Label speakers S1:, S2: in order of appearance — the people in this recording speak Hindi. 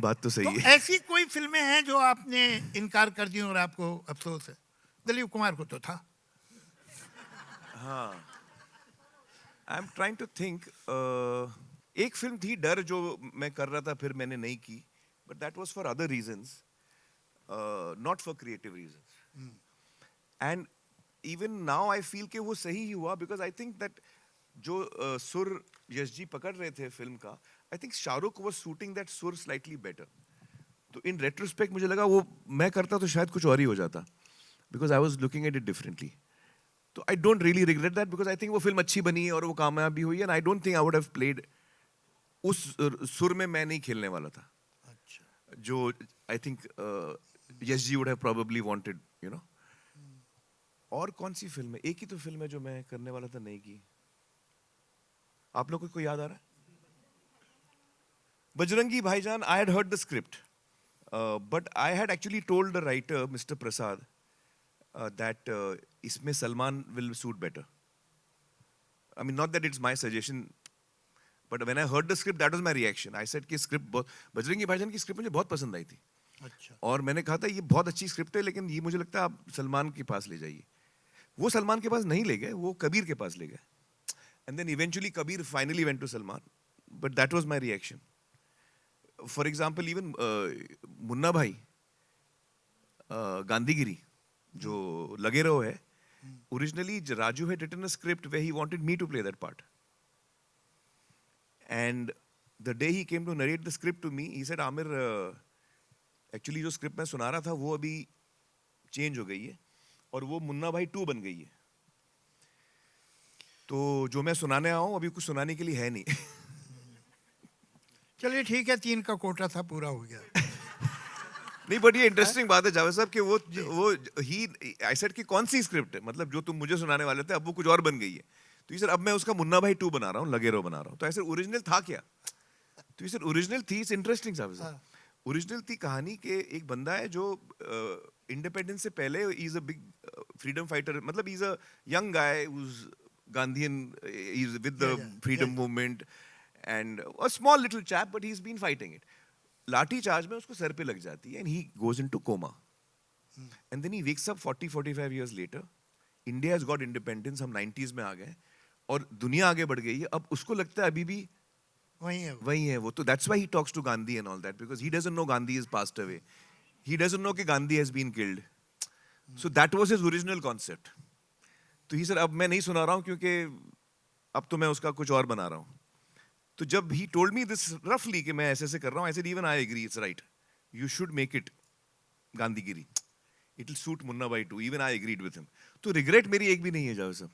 S1: बात तो
S2: तो
S1: सही है।
S2: ऐसी कोई फिल्में हैं जो आपने इनकार कर दी और आपको अफसोस है? दिलीप कुमार को तो था।
S1: हाँ, I am trying to think. एक फिल्म थी डर जो मैं कर रहा था, फिर मैंने नहीं की, but that was for other reasons, not for creative reasons. And even now I feel कि वो सही ही हुआ, बिकॉज आई थिंक दैट जो सुर यश जी पकड़ रहे थे फिल्म का, I think Shahrukh was shooting that सुर स्लाइटली बेटर। तो इन रेट्रोस्पेक्ट मुझे लगा वो मैं करता तो शायद कुछ और ही हो जाता, because I was looking at it differently. तो I don't really regret that, because I think वो फिल्म अच्छी बनी है और वो कामयाब भी हुई है, and I don't think I would have played उस सुर में मैं नहीं खेलने वाला था,
S2: अच्छा।
S1: जो I think Yash ji would have probably wanted, you know. और कौन सी फिल्म है? एक ही तो फिल्म है जो मैं करने वाला था, नहीं की। आप लोग को याद आ रहा है? बजरंगी भाईजान, आई had heard the script, but I had actually told the writer, Mr. Prasad, that इसमें Salman will suit better. I mean, not that it's my suggestion, but when I heard the script, that was my reaction. I said कि script बहुत, बजरंगी भाईजान की script मुझे बहुत पसंद आई थी,
S2: अच्छा।
S1: और मैंने कहा था ये बहुत अच्छी script है, लेकिन ये मुझे लगता है आप सलमान के पास ले जाइए। वो सलमान के पास नहीं ले गए, वो कबीर के पास ले गए, and then eventually Kabir finally went to Salman, but that was my reaction. For example, even Munna भाई, गांधीगिरी जो लगे रहो है, originally Raju had written a script where he wanted me to play that part, and the day he came to narrate the script to me, he said, Amir, actually जो script मैं सुना रहा था वो अभी change हो गई है और वो मुन्ना भाई 2 बन गई है, तो जो मैं सुनाने आया हूँ अभी कुछ सुनाने के लिए है नहीं।
S2: चलिए ठीक है, 3 का कोटा था, पूरा हो गया।
S1: नहीं, बट ये इंटरेस्टिंग बात है जावेद साहब कि वो ही आई सेड कि कौन सी स्क्रिप्ट है, मतलब जो तुम मुझे सुनाने वाले थे अब वो कुछ और बन गई है। तो ये सर अब मैं उसका मुन्ना भाई 2 बना रहा हूँ, लगे रहो बना रहा हूँ। तो ऐसे ओरिजिनल था क्या? तो ये सर ओरिजिनल थी, इट्स इंटरेस्टिंग जावेद साहब। ओरिजिनल थी कहानी के एक बंदा है जो इंडिपेंडेंस से पहले is a big freedom fighter, मतलब is a young guy who's Gandhian, is with the freedom movement, and a small little chap, but he is been fighting it. Lathi charge में उसको सर पे लग जाती है, and he goes into coma, and then he wakes up 40-45 years later. India has got independence, हम 90s में आ गए और दुनिया आगे बढ़ गई है, अब उसको लगता है अभी भी वही है वो। तो that's why he talks to Gandhi and all that, because he doesn't know Gandhi is passed away, he doesn't know कि Gandhi has been killed. So that was his original concept. तो ही सर अब मैं नहीं सुना रहा हूँ क्योंकि अब तो मैं उसका कुछ और बना रहा हूँ। तो जब ही टोल्ड मी दिस रफली कि मैं ऐसे ऐसे कर रहा हूँ, I said even I agree, it's right, you should make it Gandhigiri, it will suit Munna Bhai too, even I agreed with him. तो रिग्रेट मेरी एक भी नहीं है जावेद साहब,